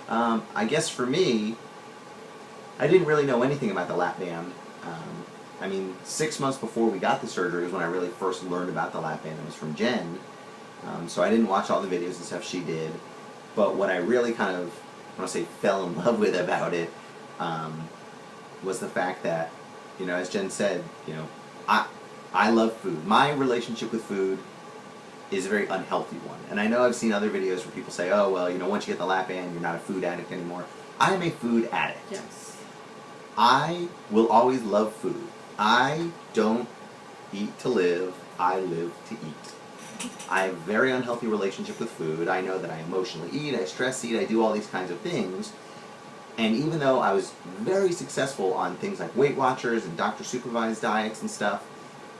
I guess for me, I didn't really know anything about the lap band. I mean, 6 months before we got the surgery was when I really first learned about the lap band. It was from Jen. So I didn't watch all the videos and stuff she did. But what I really kind of, I want to say, fell in love with about it was the fact that, you know, as Jen said, you know, I love food. My relationship with food is a very unhealthy one. And I know I've seen other videos where people say, oh, well, you know, once you get the lap band, you're not a food addict anymore. I am a food addict. Yes. I will always love food. I don't eat to live. I live to eat. I have a very unhealthy relationship with food. I know that I emotionally eat, I stress eat, I do all these kinds of things. And even though I was very successful on things like Weight Watchers and doctor-supervised diets and stuff,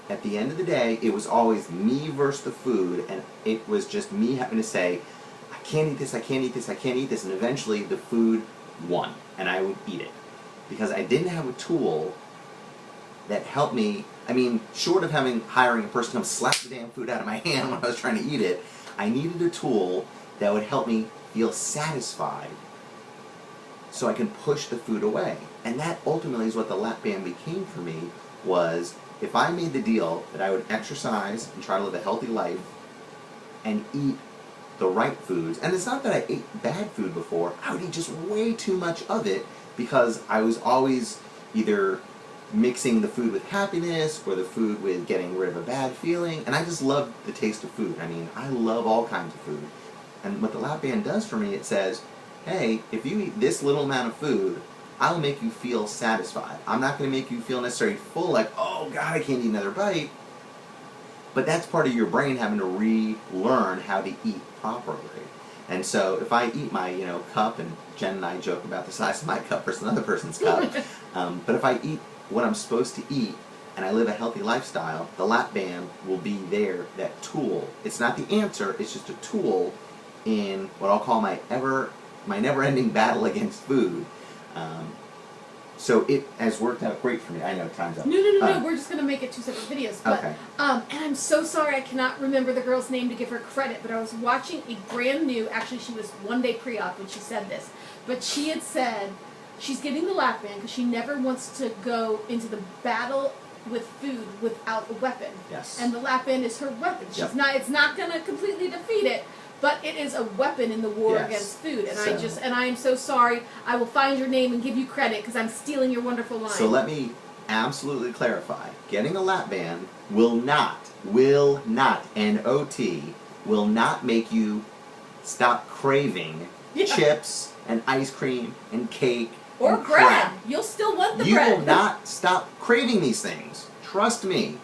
at the end of the day, it was always me versus the food, and it was just me having to say, I can't eat this, I can't eat this, I can't eat this, and eventually the food won, and I would eat it. Because I didn't have a tool that helped me, I mean, short of hiring a person to come slap the damn food out of my hand when I was trying to eat it, I needed a tool that would help me feel satisfied so I can push the food away. And that ultimately is what the lap band became for me, was if I made the deal that I would exercise and try to live a healthy life and eat the right foods, and it's not that I ate bad food before, I would eat just way too much of it because I was always either mixing the food with happiness or the food with getting rid of a bad feeling, and I just love the taste of food. I mean, I love all kinds of food. And what the lap band does for me, it says, hey, if you eat this little amount of food, I'll make you feel satisfied. I'm not going to make you feel necessarily full, like, oh God, I can't eat another bite. But that's part of your brain having to relearn how to eat properly. And so if I eat my, you know, cup, and Jen and I joke about the size of my cup versus another person's cup, but if I eat what I'm supposed to eat and I live a healthy lifestyle, the lap band will be there, that tool. It's not the answer, it's just a tool in what I'll call my never-ending battle against food. So it has worked out great for me. I know, time's up. No. We're just going to make it 2 separate videos. But, okay. And I'm so sorry I cannot remember the girl's name to give her credit, but I was watching a brand new, actually she was 1 day pre-op when she said this, but she had said she's getting the lap band because she never wants to go into the battle with food without a weapon. Yes. And the lap band is her weapon. She's not. It's not going to completely defeat it, but it is a weapon in the war against food. And I am so sorry. I will find your name and give you credit because I'm stealing your wonderful line. So let me absolutely clarify. Getting a lap band will not, N-O-T, will not make you stop craving chips and ice cream and cake or and bread. crap. You'll still want the You bread. will not stop craving these things. Trust me.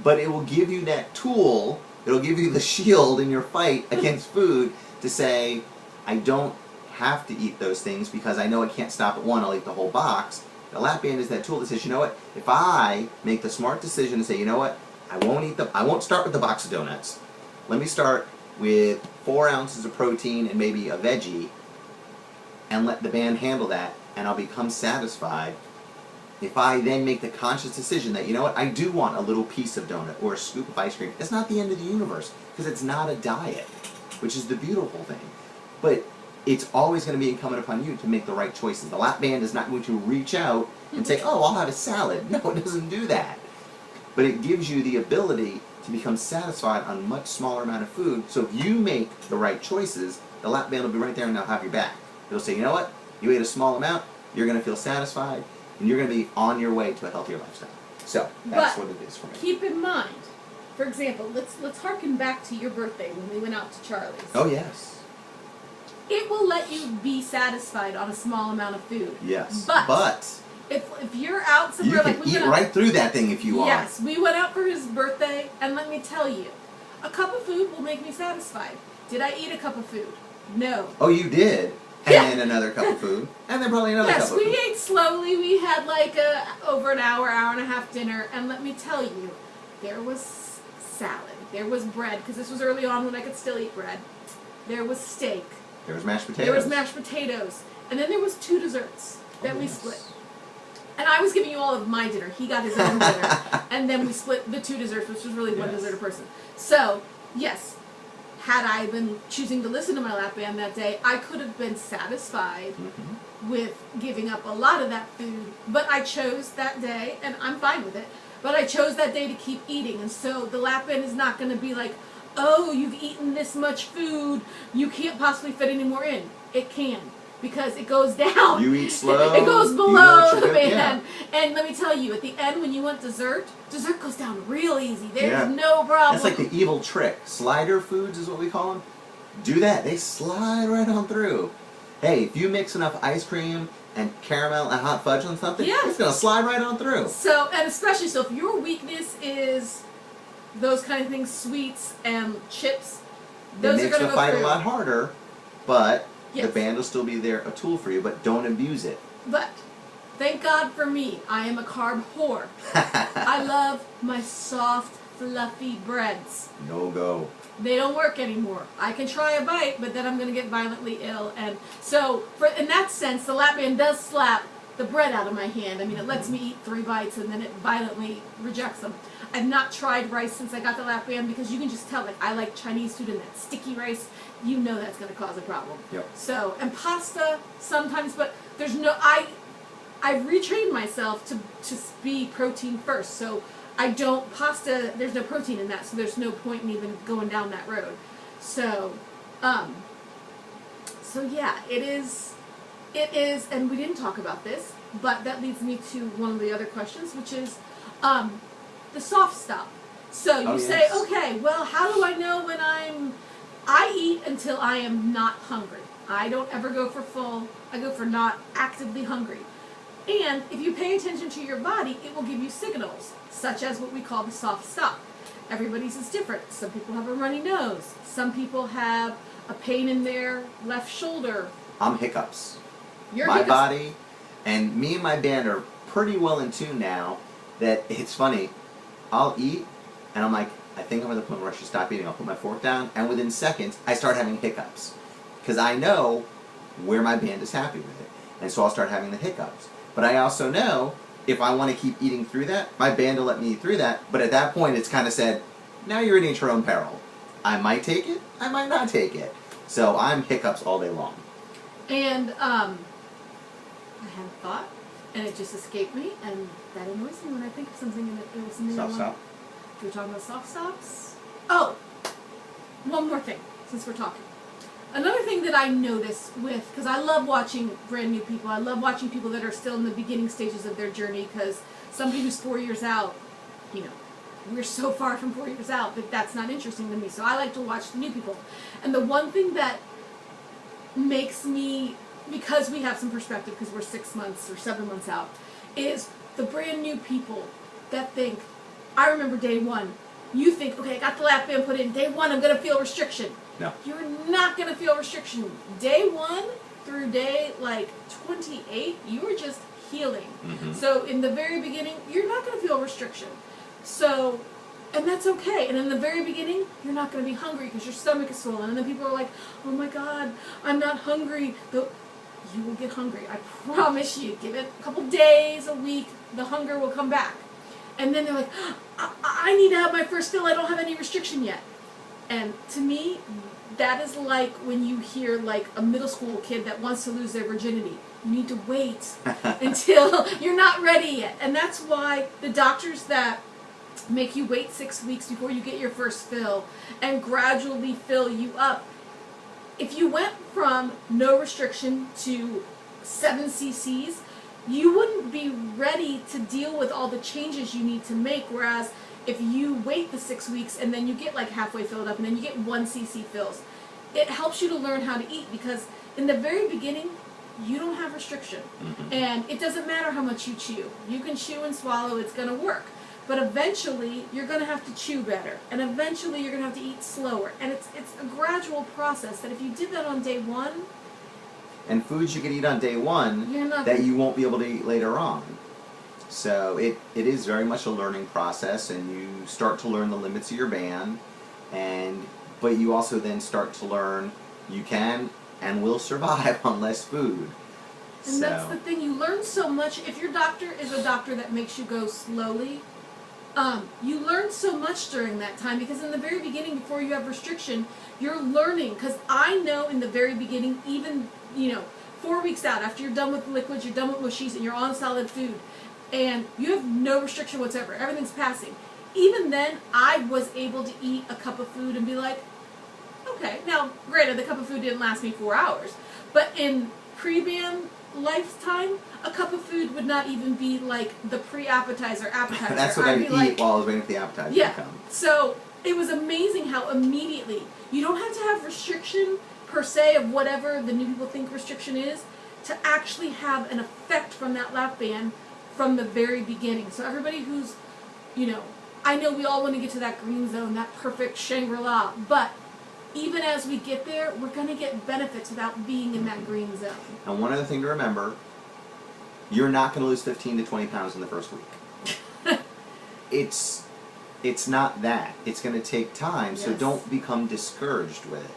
But it will give you that tool. It'll give you the shield in your fight against food to say, I don't have to eat those things because I know I can't stop at one, I'll eat the whole box. The lap band is that tool that says, you know what, if I make the smart decision to say, you know what, I won't start with the box of donuts. Let me start with 4 ounces of protein and maybe a veggie and let the band handle that, and I'll become satisfied. If I then make the conscious decision that, you know what, I do want a little piece of donut or a scoop of ice cream, it's not the end of the universe, because it's not a diet, which is the beautiful thing. But it's always going to be incumbent upon you to make the right choices. The lap band is not going to reach out and say, oh, I'll have a salad. No, it doesn't do that. But it gives you the ability to become satisfied on a much smaller amount of food. So if you make the right choices, the lap band will be right there and they'll have your back. It'll say, you know what, you ate a small amount, you're going to feel satisfied, and you're going to be on your way to a healthier lifestyle. So that's what it is for me. Keep in mind, for example, let's harken back to your birthday when we went out to Charlie's. Oh, yes. It will let you be satisfied on a small amount of food. Yes. But if you're out somewhere, you can like we eat went right through that thing if you want. Yes, we went out for his birthday, and let me tell you, a cup of food will make me satisfied. Did I eat a cup of food? No. Oh, you did? And then another cup of food, and then probably another cup of food. Yes, we ate slowly. We had like over an hour and a half dinner, and let me tell you, there was salad, there was bread, because this was early on when I could still eat bread. There was steak. There was mashed potatoes. There was mashed potatoes, and then there was 2 desserts that we split. And I was giving you all of my dinner. He got his own dinner, and then we split the 2 desserts, which was really 1 dessert a person. So yes, had I been choosing to listen to my lap band that day, I could have been satisfied with giving up a lot of that food. But I chose that day, and I'm fine with it, but I chose that day to keep eating. And so the lap band is not going to be like, oh, you've eaten this much food, you can't possibly fit any more in. It can. Because it goes down. You eat slow. It goes below the band. Yeah. And let me tell you, at the end when you want dessert goes down real easy. There's no problem. That's like the evil trick. Slider foods is what we call them. Do that. They slide right on through. Hey, if you mix enough ice cream and caramel and hot fudge on something, it's going to slide right on through. So, and especially so if your weakness is those kind of things, sweets and chips, those are going to go through. It makes the fight a lot harder, but the band will still be there, a tool for you, but don't abuse it. But thank God for me, I am a carb whore. I love my soft, fluffy breads. No go. They don't work anymore. I can try a bite, but then I'm going to get violently ill. And so, in that sense, the lap band does slap the bread out of my hand. I mean, it lets me eat 3 bites and then it violently rejects them. I've not tried rice since I got the lap band because you can just tell, like, I like Chinese food and that sticky rice. You know that's going to cause a problem. Yep. So, and pasta sometimes, but there's no, I've retrained myself to be protein first. So I don't, pasta, there's no protein in that, so there's no point in even going down that road. So, so yeah, it is, and we didn't talk about this, but that leads me to one of the other questions, which is the soft stop. So you say, okay, well, how do I know when I eat until I am not hungry. I don't ever go for full. I go for not actively hungry. And if you pay attention to your body, it will give you signals, such as what we call the soft stop. Everybody's is different. Some people have a runny nose. Some people have a pain in their left shoulder. I'm hiccups. You're my hiccups. Body, and me and my band are pretty well in tune now that it's funny. I'll eat, and I'm like, I think I'm at the point where I should stop eating. I'll put my fork down, and within seconds, I start having hiccups. Because I know where my band is happy with it. And so I'll start having the hiccups. But I also know if I want to keep eating through that, my band will let me eat through that. But at that point, it's kind of said, now you're eating at your own peril. I might take it, I might not take it. So I'm hiccups all day long. And I had a thought, and it just escaped me, and that annoys me when I think of something and it was near Soft stop. We're talking about soft stops. Oh, one more thing, since we're talking. Another thing that I notice with, because I love watching brand new people, I love watching people that are still in the beginning stages of their journey, because somebody who's 4 years out, you know, we're so far from 4 years out that that's not interesting to me. So I like to watch the new people. And the one thing that makes me, because we have some perspective, because we're 6 months or 7 months out, is the brand new people that think, I remember day one, you think, okay, I got the lap band put in, day one I'm going to feel restriction. No. You're not going to feel restriction. Day 1 through day, 28, you are just healing. Mm-hmm. So in the very beginning, you're not going to feel restriction. So, and that's okay. And in the very beginning, you're not going to be hungry because your stomach is swollen. And then people are like, oh my God, I'm not hungry. You will get hungry. I promise you. Give it a couple days, a week, the hunger will come back. And then they're like, I need to have my first fill. I don't have any restriction yet. And to me, that is like when you hear like a middle school kid that wants to lose their virginity. You need to wait until you're not ready yet. And that's why the doctors that make you wait 6 weeks before you get your first fill and gradually fill you up. If you went from no restriction to 7 cc's, you wouldn't be ready to deal with all the changes you need to make. Whereas if you wait the 6 weeks and then you get like halfway filled up and then you get 1 cc fills, it helps you to learn how to eat, because in the very beginning, you don't have restriction. Mm-hmm. And it doesn't matter how much you chew. You can chew and swallow, it's going to work. But eventually, you're going to have to chew better. And eventually, you're going to have to eat slower. And it's a gradual process that if you did that on day 1... And foods you can eat on day 1 you're not that you won't be able to eat later on. So it is very much a learning process, and you start to learn the limits of your band, but you also then start to learn you can and will survive on less food. And that's the thing, you learn so much. If your doctor is a doctor that makes you go slowly, You learn so much during that time because in the very beginning, before you have restriction, you're learning. Because I know in the very beginning, even 4 weeks out after you're done with liquids, you're done with mushies, and you're on solid food, and you have no restriction whatsoever. Everything's passing. Even then, I was able to eat a cup of food and be like, okay. Now, granted, the cup of food didn't last me 4 hours, but in pre-ban lifetime, a cup of food would not even be like the pre-appetizer appetizer. That's what I'd eat while I was waiting for the appetizer to come. So it was amazing how immediately, you don't have to have restriction per se of whatever the new people think restriction is to actually have an effect from that lap band from the very beginning. So everybody who's, I know we all want to get to that green zone, that perfect Shangri-La, but even as we get there, we're going to get benefits without being in that green zone. And one other thing to remember, you're not going to lose 15 to 20 pounds in the first week. It's not that. It's going to take time, so don't become discouraged with it.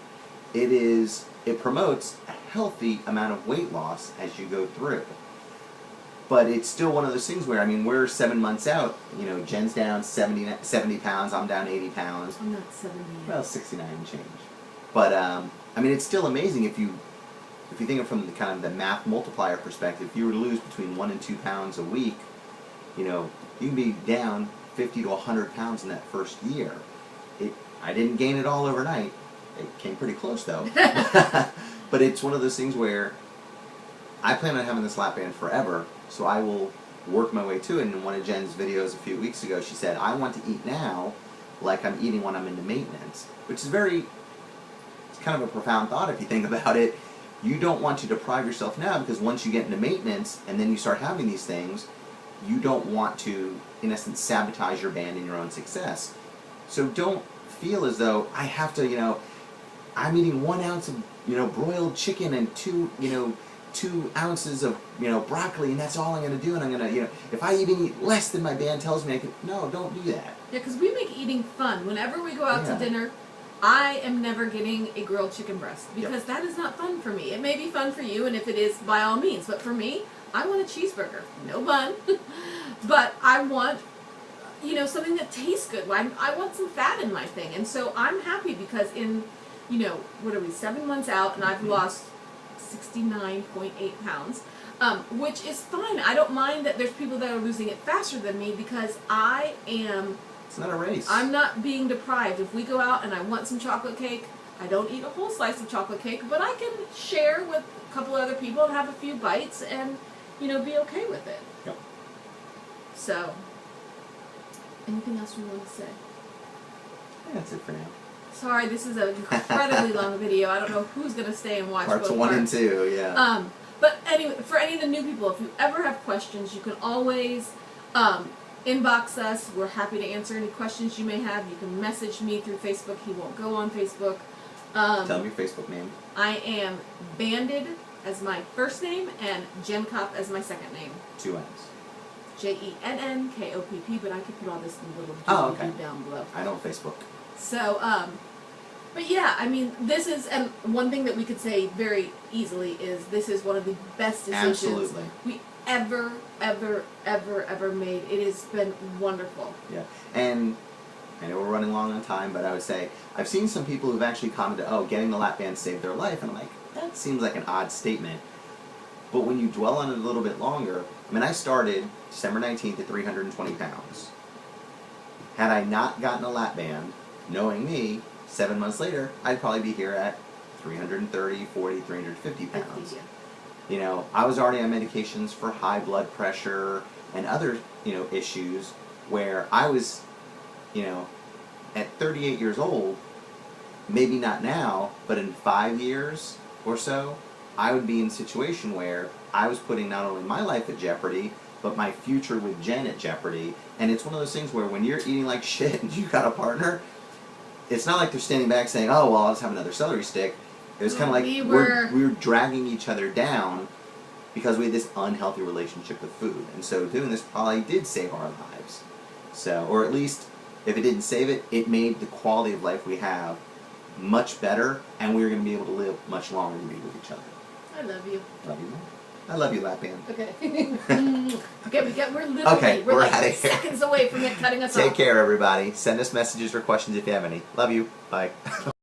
It promotes a healthy amount of weight loss as you go through. But it's still one of those things where, we're 7 months out. Jen's down 70 pounds, I'm down 80 pounds. I'm not 70 yet. Well, 69 and change. But, it's still amazing if you think of from the kind of the math multiplier perspective. If you were to lose between 1 and 2 pounds a week, you can be down 50 to 100 pounds in that first year. I didn't gain it all overnight. It came pretty close, though. But it's one of those things where I plan on having this lap band forever, so I will work my way to it. And in one of Jen's videos a few weeks ago, she said, I want to eat now like I'm eating when I'm into maintenance, which is it's kind of a profound thought if you think about it. You don't want to deprive yourself now, because once you get into maintenance and then you start having these things, you don't want to, in essence, sabotage your band and your own success. So don't feel as though I have to, I'm eating 1 ounce of, broiled chicken and 2 ounces of, broccoli, and that's all I'm going to do, and I'm going to, if I even eat less than my band tells me I can, no, don't do that. Yeah, because we make eating fun. Whenever we go out to dinner, I am never getting a grilled chicken breast, because that is not fun for me. It may be fun for you, and if it is, by all means, but for me, I want a cheeseburger. No bun. But I want, something that tastes good. I want some fat in my thing, and so I'm happy because in, 7 months out, and I've lost 69.8 pounds, which is fine. I don't mind that there's people that are losing it faster than me, because it's not a race. I'm not being deprived. If we go out and I want some chocolate cake, I don't eat a whole slice of chocolate cake, but I can share with a couple other people and have a few bites and, be okay with it. Yep. So, anything else we want to say? That's it for now. Sorry, this is an incredibly long video. I don't know who's going to stay and watch Parts both 1 and 2, yeah. But anyway, for any of the new people, if you ever have questions, you can always inbox us. We're happy to answer any questions you may have. You can message me through Facebook. He won't go on Facebook. Tell me your Facebook name. I am Banded as my first name and Jenkopp as my second name. 2 N's. JENNKOPP, but I could put all this in a little down below. I don't Facebook. So, but yeah, this is, and one thing that we could say very easily is this is one of the best decisions we ever made. It has been wonderful. Yeah, and I know we're running long on time, but I would say I've seen some people who've actually commented, oh, getting the lap band saved their life, and I'm like, that seems like an odd statement. But when you dwell on it a little bit longer, I started December 19th at 320 pounds. Had I not gotten a lap band, knowing me, 7 months later, I'd probably be here at 330, 40, 350 pounds. I was already on medications for high blood pressure and other, issues where I was, at 38 years old, maybe not now, but in 5 years or so, I would be in a situation where I was putting not only my life at jeopardy, but my future with Jen at jeopardy. And it's one of those things where when you're eating like shit and you got a partner, it's not like they're standing back saying, oh, well, I'll just have another celery stick. It was kind of like we were dragging each other down because we had this unhealthy relationship with food. And so doing this probably did save our lives. So, or at least if it didn't save it, it made the quality of life we have much better, and we were going to be able to live much longer than we do with each other. I love you. Love you more. I love you, lap band. Okay. Okay, we're literally Okay, we're we're like outta here. seconds away from it cutting us off. Take care, everybody. Send us messages or questions if you have any. Love you. Bye.